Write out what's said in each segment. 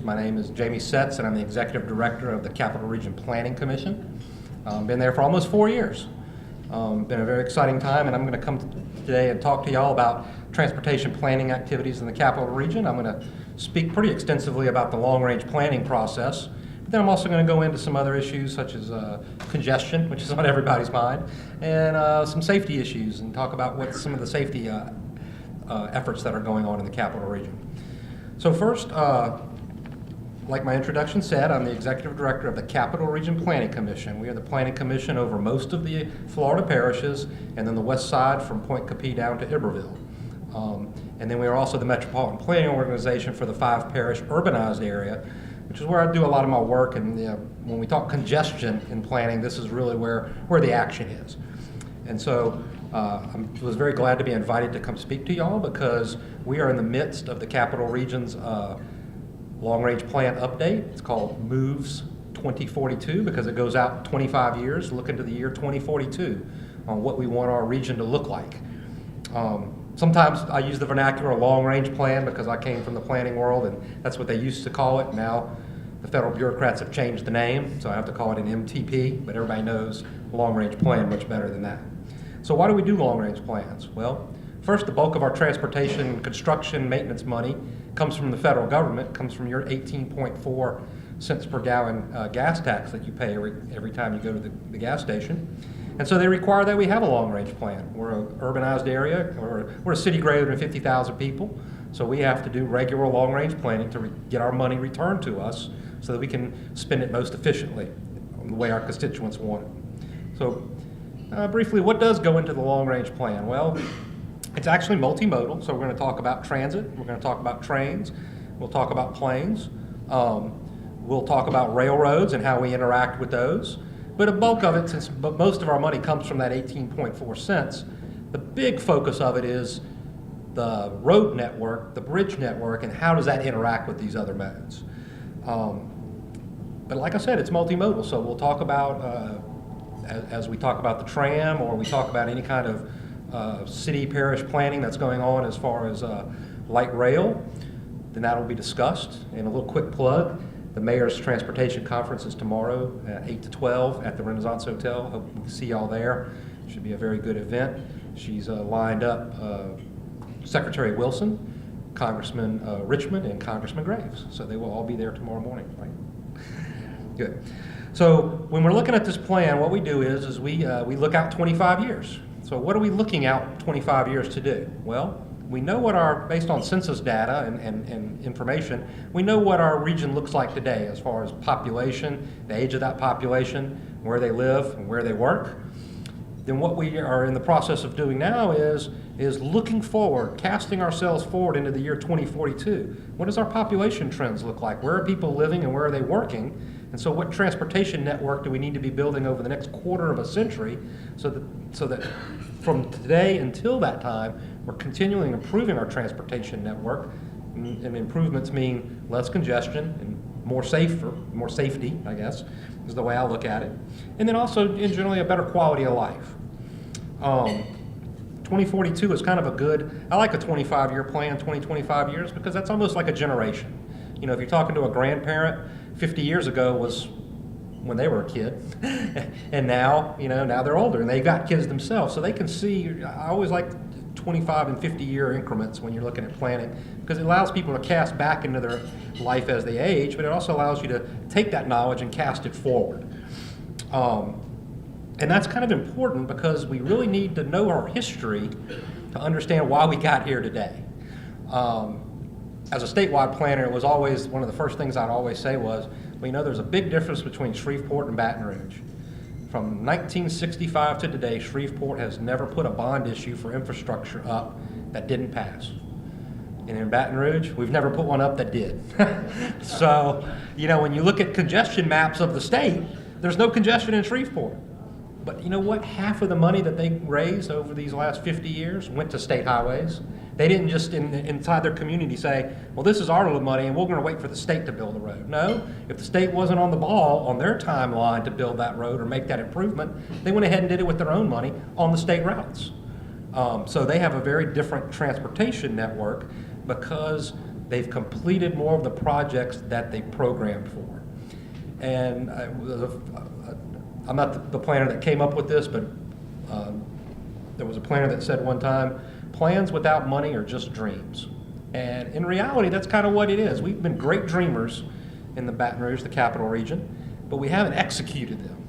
My name is Jamie Setze, and I'm the Executive Director of the Capital Region Planning Commission. Been there for almost 4 years. Been a very exciting time, and I'm going to come today and talk to y'all about transportation planning activities in the Capital Region. I'm going to speak pretty extensively about the long-range planning process. But then I'm also going to go into some other issues such as congestion, which is on everybody's mind, and some safety issues, and talk about what some of the safety efforts that are going on in the Capital Region. So first, like my introduction said, I'm the Executive Director of the Capital Region Planning Commission. We are the Planning Commission over most of the Florida parishes, and then the west side from Point Capee down to Iberville. And then we are also the Metropolitan Planning Organization for the 5-parish urbanized area, which is where I do a lot of my work. And when we talk congestion in planning, this is really where the action is. And so I was very glad to be invited to come speak to y'all, because we are in the midst of the Capital Region's long-range plan update. It's called MOVE2042 because it goes out 25 years, looking to the year 2042 on what we want our region to look like. Sometimes I use the vernacular long-range plan because I came from the planning world, and that's what they used to call it. Now the federal bureaucrats have changed the name, so I have to call it an MTP, but everybody knows long-range plan much better than that. So why do we do long-range plans? Well, first, the bulk of our transportation, construction, maintenance money comes from the federal government, comes from your 18.4 cents per gallon gas tax that you pay every time you go to the gas station. And so they require that we have a long-range plan. We're an urbanized area, we're a city greater than 50,000 people, so we have to do regular long-range planning to get our money returned to us so that we can spend it most efficiently the way our constituents want it. So briefly, what does go into the long-range plan? Well, it's actually multimodal, so we're going to talk about transit, we're going to talk about trains, we'll talk about planes, we'll talk about railroads and how we interact with those. But a bulk of it, since most of our money comes from that 18.4 cents, the big focus of it is the road network, the bridge network, and how does that interact with these other modes. But like I said, it's multimodal, so we'll talk about, as we talk about the tram, or we talk about any kind of city parish planning that's going on as far as light rail, then that'll be discussed. And a little quick plug, the Mayor's Transportation Conference is tomorrow at 8 to 12 at the Renaissance Hotel. Hope we can see y'all there. Should be a very good event. She's lined up Secretary Wilson, Congressman Richmond, and Congressman Graves. So they will all be there tomorrow morning, right? Good. So when we're looking at this plan, what we do is we look out 25 years. So what are we looking out 25 years to do? Well, we know what based on census data and information, we know what our region looks like today as far as population, the age of that population, where they live and where they work. Then what we are in the process of doing now is looking forward, casting ourselves forward into the year 2042. What does our population trends look like? Where are people living and where are they working? And so what transportation network do we need to be building over the next quarter of a century so that from today until that time, we're continually improving our transportation network, and improvements mean less congestion and more safety, I guess, is the way I look at it. And then also, in generally, a better quality of life. 2042 is kind of I like a 25-year plan, 25 years, because that's almost like a generation. You know, if you're talking to a grandparent, 50 years ago was when they were a kid, and now they're older and they've got kids themselves, so they can see. I always like 25 and 50-year increments when you're looking at planning, because it allows people to cast back into their life as they age, but it also allows you to take that knowledge and cast it forward. And that's kind of important because we really need to know our history to understand why we got here today. As a statewide planner, it was always one of the first things I'd always say was, well, there's a big difference between Shreveport and Baton Rouge. From 1965 to today, Shreveport has never put a bond issue for infrastructure up that didn't pass. And in Baton Rouge, we've never put one up that did. So, when you look at congestion maps of the state, there's no congestion in Shreveport. But you know what? Half of the money that they raised over these last 50 years went to state highways. They didn't just inside their community say, well, this is our little money and we're going to wait for the state to build the road. No, if the state wasn't on the ball on their timeline to build that road or make that improvement, they went ahead and did it with their own money on the state routes. So they have a very different transportation network because they've completed more of the projects that they programmed for. And I'm not the planner that came up with this, but there was a planner that said one time, plans without money are just dreams. And in reality, that's kind of what it is. We've been great dreamers in the Baton Rouge, the capital region, but we haven't executed them.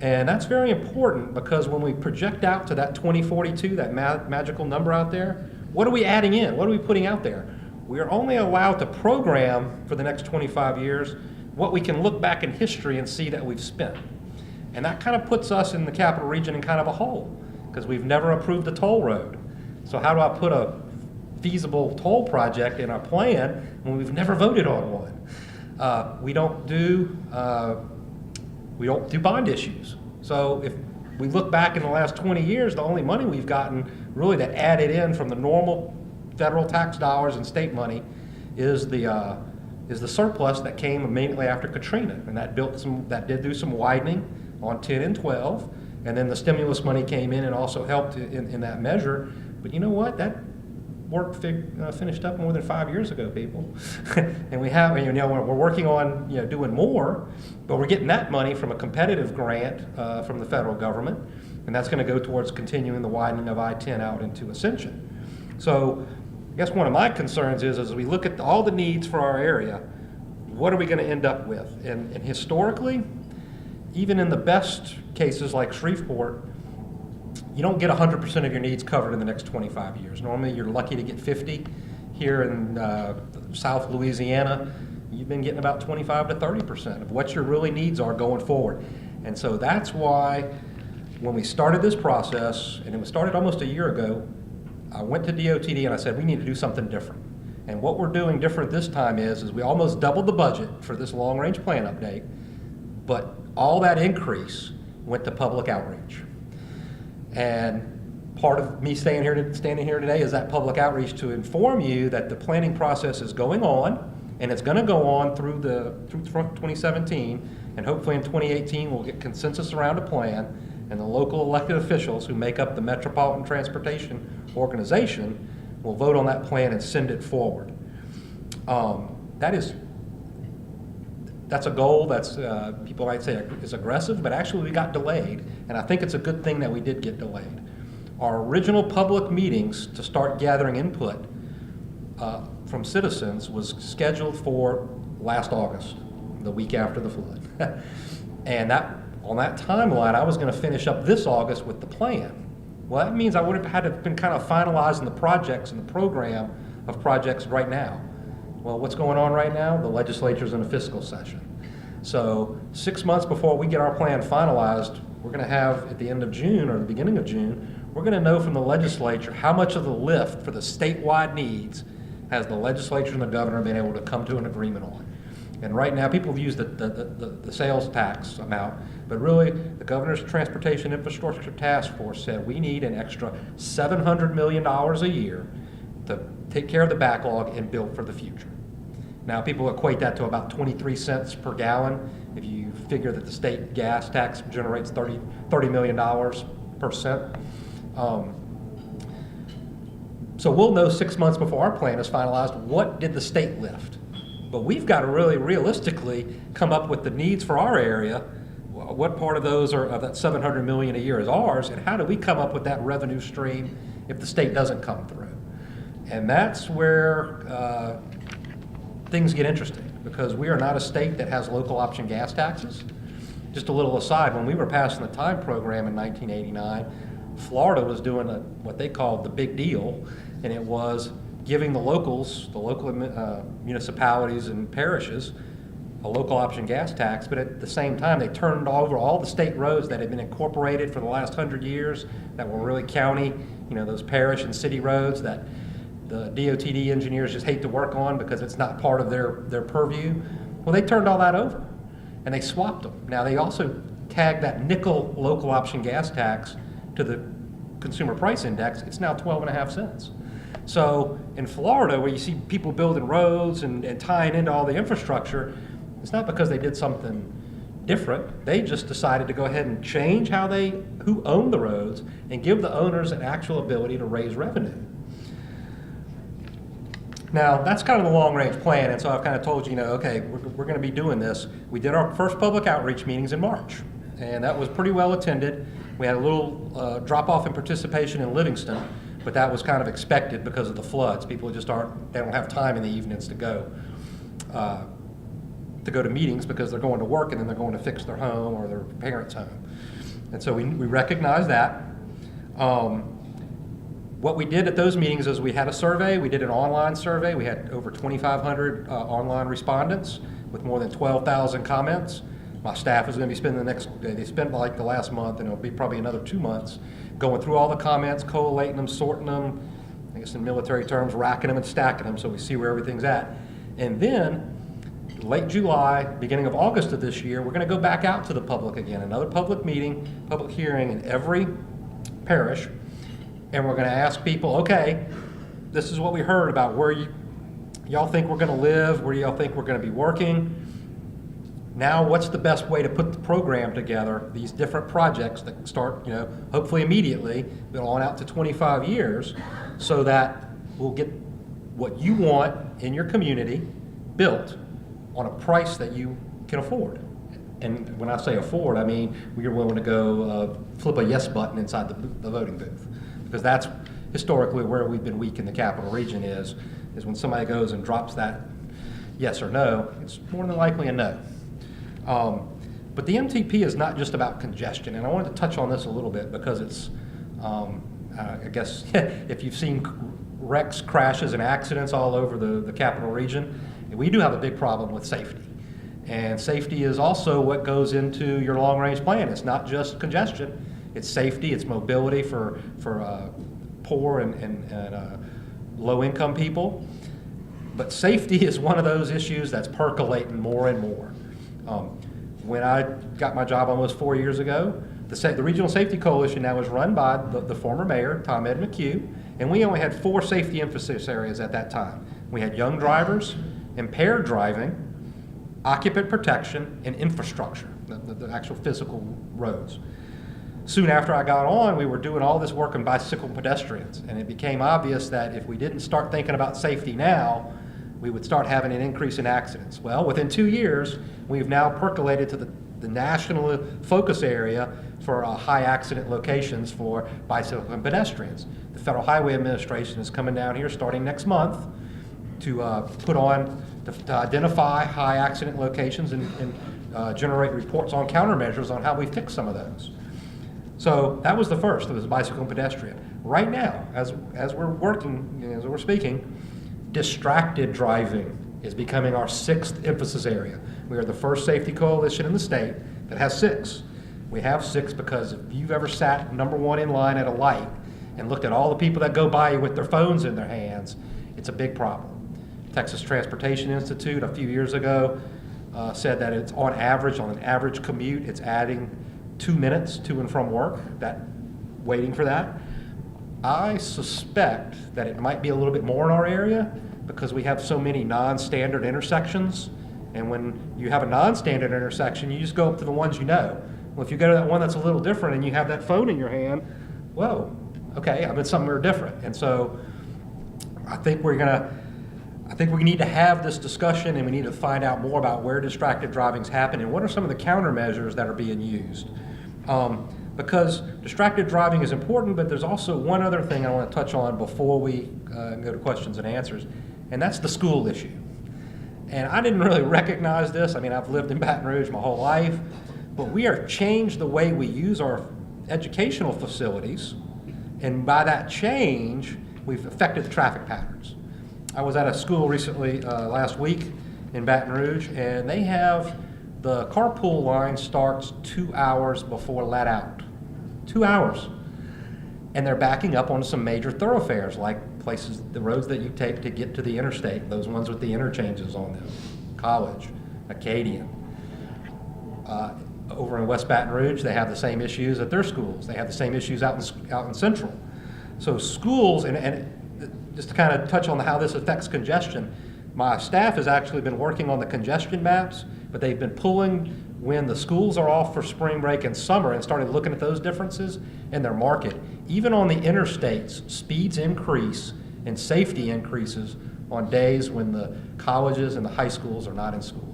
And that's very important, because when we project out to that 2042, that magical number out there, what are we adding in? What are we putting out there? We are only allowed to program for the next 25 years what we can look back in history and see that we've spent. And that kind of puts us in the capital region in kind of a hole, because we've never approved a toll road. So how do I put a feasible toll project in our plan when we've never voted on one? We don't do bond issues. So if we look back in the last 20 years, the only money we've gotten really that added in from the normal federal tax dollars and state money is the surplus that came immediately after Katrina, and that did do some widening on 10 and 12, and then the stimulus money came in and also helped in that measure. But you know what? That work finished up more than 5 years ago, people. And we're working on doing more, but we're getting that money from a competitive grant from the federal government, and that's going to go towards continuing the widening of I-10 out into Ascension. So I guess one of my concerns is, as we look at all the needs for our area, what are we going to end up with? And historically, even in the best cases like Shreveport, you don't get 100% of your needs covered in the next 25 years. Normally you're lucky to get 50. Here in South Louisiana, you've been getting about 25 to 30% of what your really needs are going forward. And so that's why when we started this process, and it was started almost a year ago, I went to DOTD and I said, we need to do something different. And what we're doing different this time is we almost doubled the budget for this long-range plan update, but all that increase went to public outreach. And part of me standing here today is that public outreach to inform you that the planning process is going on, and it's going to go on through 2017, and hopefully in 2018 we'll get consensus around a plan, and the local elected officials who make up the Metropolitan Transportation Organization will vote on that plan and send it forward. That's a goal that's, people might say is aggressive, but actually we got delayed, and I think it's a good thing that we did get delayed. Our original public meetings to start gathering input from citizens was scheduled for last August, the week after the flood. And on that timeline, I was going to finish up this August with the plan. Well, that means I would have had to been kind of finalizing the projects and the program of projects right now. Well, what's going on right now? The legislature's in a fiscal session. So 6 months before we get our plan finalized, we're going to have, at the end of June or the beginning of June, we're going to know from the legislature how much of the lift for the statewide needs has the legislature and the governor been able to come to an agreement on. And right now, people use the sales tax amount, but really, the Governor's Transportation Infrastructure Task Force said we need an extra $700 million a year to take care of the backlog and build for the future. Now, people equate that to about 23 cents per gallon. If you figure that the state gas tax generates $30 million per cent. So we'll know 6 months before our plan is finalized, what did the state lift? But we've got to really realistically come up with the needs for our area. What part of those of that $700 million a year is ours, and how do we come up with that revenue stream if the state doesn't come through? And that's where things get interesting, because we are not a state that has local option gas taxes. Just a little aside, when we were passing the time program in 1989, Florida was doing what they called the big deal, and it was giving the local municipalities and parishes a local option gas tax, but at the same time they turned over all the state roads that had been incorporated for the last 100 years that were really county, those parish and city roads that the DOTD engineers just hate to work on because it's not part of their purview. Well, they turned all that over and they swapped them. Now they also tagged that nickel local option gas tax to the consumer price index. It's now 12.5 cents. So in Florida, where you see people building roads and tying into all the infrastructure, it's not because they did something different. They just decided to go ahead and change who owned the roads and give the owners an actual ability to raise revenue. Now, that's kind of the long-range plan, and so I've kind of told you, okay, we're going to be doing this. We did our first public outreach meetings in March, and that was pretty well attended. We had a little drop-off in participation in Livingston, but that was kind of expected because of the floods. People just they don't have time in the evenings to go to meetings because they're going to work and then they're going to fix their home or their parents' home. And so we recognize that. What we did at those meetings is we had a survey. We did an online survey. We had over 2,500 online respondents with more than 12,000 comments. My staff is going to be spending they spent like the last month, and it'll be probably another 2 months, going through all the comments, collating them, sorting them, I guess in military terms, racking them and stacking them so we see where everything's at. And then late July, beginning of August of this year, we're going to go back out to the public again, another public meeting, public hearing in every parish, and we're going to ask people, okay, this is what we heard about where y'all think we're going to live, where y'all think we're going to be working. Now, what's the best way to put the program together, these different projects that start, hopefully immediately, but on out to 25 years, so that we'll get what you want in your community built on a price that you can afford. And when I say afford, I mean we're willing to go flip a yes button inside the voting booth. Because that's historically where we've been weak in the capital region is when somebody goes and drops that yes or no, it's more than likely a no. But the MTP is not just about congestion, and I wanted to touch on this a little bit because it's, I guess, if you've seen wrecks, crashes, and accidents all over the capital region, we do have a big problem with safety. And safety is also what goes into your long-range plan. It's not just congestion. It's safety, it's mobility for poor and low-income people. But safety is one of those issues that's percolating more and more. When I got my job almost 4 years ago, the Regional Safety Coalition now is run by the former mayor, Tom Ed McHugh, and we only had 4 safety emphasis areas at that time. We had young drivers, impaired driving, occupant protection, and infrastructure, the actual physical roads. Soon after I got on, we were doing all this work on bicycle pedestrians, and it became obvious that if we didn't start thinking about safety now, we would start having an increase in accidents. Well, within 2 years, we've now percolated to the national focus area for high accident locations for bicycle and pedestrians. The Federal Highway Administration is coming down here starting next month to identify high accident locations and generate reports on countermeasures on how we fix some of those. So that was the first. It was bicycle and pedestrian. Right now, as we're working, as we're speaking, distracted driving is becoming our 6th emphasis area. We are the first safety coalition in the state that has 6. We have 6 because if you've ever sat number 1 in line at a light and looked at all the people that go by you with their phones in their hands, it's a big problem. Texas Transportation Institute a few years ago said that it's on an average commute, it's adding 2 minutes to and from work, waiting for that. I suspect that it might be a little bit more in our area because we have so many non-standard intersections. And when you have a non-standard intersection, you just go up to the ones you know. Well, if you go to that one that's a little different and you have that phone in your hand, whoa, okay, I'm in somewhere different. And so I think we need to have this discussion, and we need to find out more about where distracted driving's happening and what are some of the countermeasures that are being used. Because distracted driving is important, but there's also one other thing I want to touch on before we go to questions and answers, and that's the school issue. And I didn't really recognize this. I mean, I've lived in Baton Rouge my whole life, but we are changed the way we use our educational facilities, and by that change, we've affected the traffic patterns. I was at a school recently, last week in Baton Rouge, and they have the carpool line starts 2 hours before let out. 2 hours. And they're backing up onto some major thoroughfares, like the roads that you take to get to the interstate, those ones with the interchanges on them. College, Acadian. Over in West Baton Rouge, they have the same issues at their schools. They have the same issues out in Central. So schools, and just to kind of touch on how this affects congestion, my staff has actually been working on the congestion maps, but they've been pulling when the schools are off for spring break and summer and started looking at those differences in their market. Even on the interstates, speeds increase and safety increases on days when the colleges and the high schools are not in school.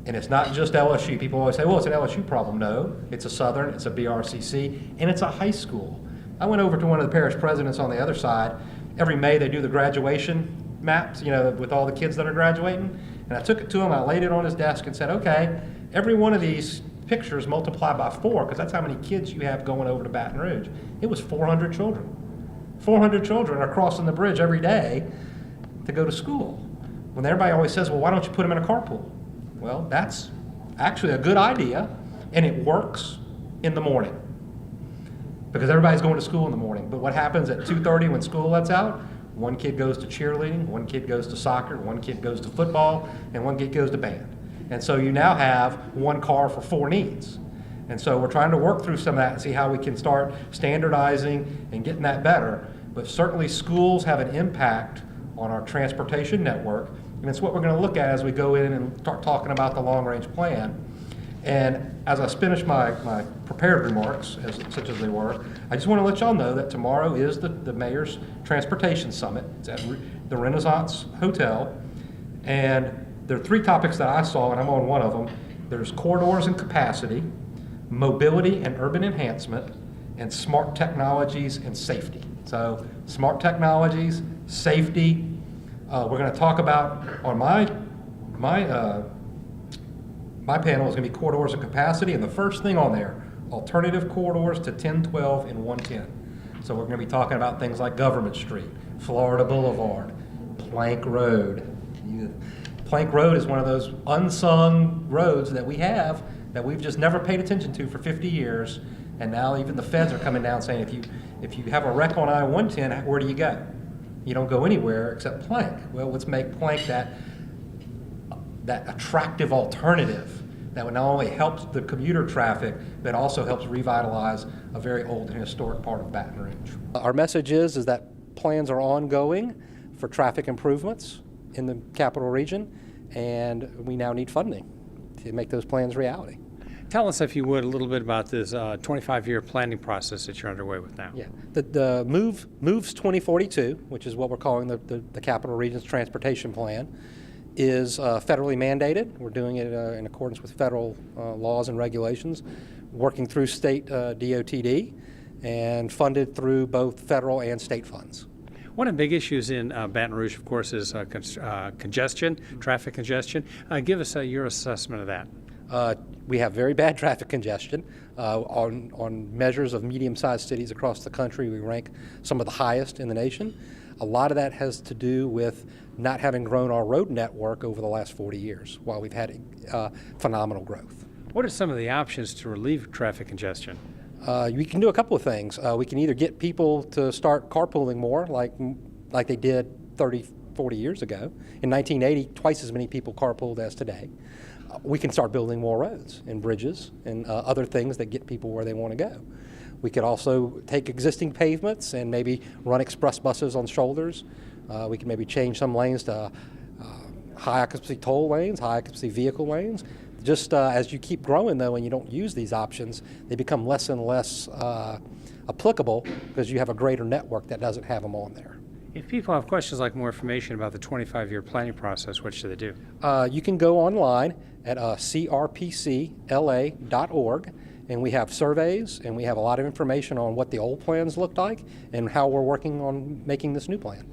And it's not just LSU. People always say, well, it's an LSU problem. No, it's a Southern, it's a BRCC, and it's a high school. I went over to one of the parish presidents on the other side. Every May they do the graduation maps, with all the kids that are graduating. And I took it to him, I laid it on his desk and said, okay, every one of these pictures multiply by 4, because that's how many kids you have going over to Baton Rouge. It was 400 children. 400 children are crossing the bridge every day to go to school. When everybody always says, well, why don't you put them in a carpool? Well, that's actually a good idea, and it works in the morning because everybody's going to school in the morning. But what happens at 2:30 when school lets out? One kid goes to cheerleading, one kid goes to soccer, one kid goes to football, and one kid goes to band. And so you now have one car for 4 needs. And so we're trying to work through some of that and see how we can start standardizing and getting that better. But certainly schools have an impact on our transportation network, and it's what we're going to look at as we go in and start talking about the long-range plan. And as I finish my prepared remarks, such as they were, I just want to let y'all know that tomorrow is the Mayor's Transportation Summit. It's at the Renaissance Hotel, and there are 3 topics that I saw, and I'm on one of them. There's corridors and capacity, mobility and urban enhancement, and smart technologies and safety. So smart technologies, safety. We're going to talk about, on my panel is going to be corridors and capacity, and the first thing on there, alternative corridors to 1012 and 110. So we're going to be talking about things like Government Street, Florida Boulevard, Plank Road. Plank Road is one of those unsung roads that we have that we've just never paid attention to for 50 years, and now even the feds are coming down saying, if you have a wreck on I-110, where do you go? You don't go anywhere except Plank. Well, let's make Plank that attractive alternative that would not only help the commuter traffic, but also helps revitalize a very old and historic part of Baton Rouge. Our message is that plans are ongoing for traffic improvements in the capital region, and we now need funding to make those plans reality. Tell us, if you would, a little bit about this 25-year planning process that you're underway with now. Yeah, the MOVE2042, which is what we're calling the Capital Region's Transportation Plan, is federally mandated. We're doing it in accordance with federal laws and regulations, working through state DOTD, and funded through both federal and state funds. One of the big issues in Baton Rouge, of course, is congestion, traffic congestion. Give us your assessment of that. We have very bad traffic congestion. On measures of medium-sized cities across the country, we rank some of the highest in the nation. A lot of that has to do with not having grown our road network over the last 40 years, while we've had phenomenal growth. What are some of the options to relieve traffic congestion? We can do a couple of things. We can either get people to start carpooling more, like they did 30, 40 years ago. In 1980, twice as many people carpooled as today. We can start building more roads and bridges and other things that get people where they want to go. We could also take existing pavements and maybe run express buses on shoulders. We can maybe change some lanes to high occupancy toll lanes, high occupancy vehicle lanes. Just as you keep growing, though, and you don't use these options, they become less and less applicable because you have a greater network that doesn't have them on there. If people have questions like more information about the 25-year planning process, what should they do? You can go online at crpcla.org, and we have surveys, and we have a lot of information on what the old plans looked like and how we're working on making this new plan.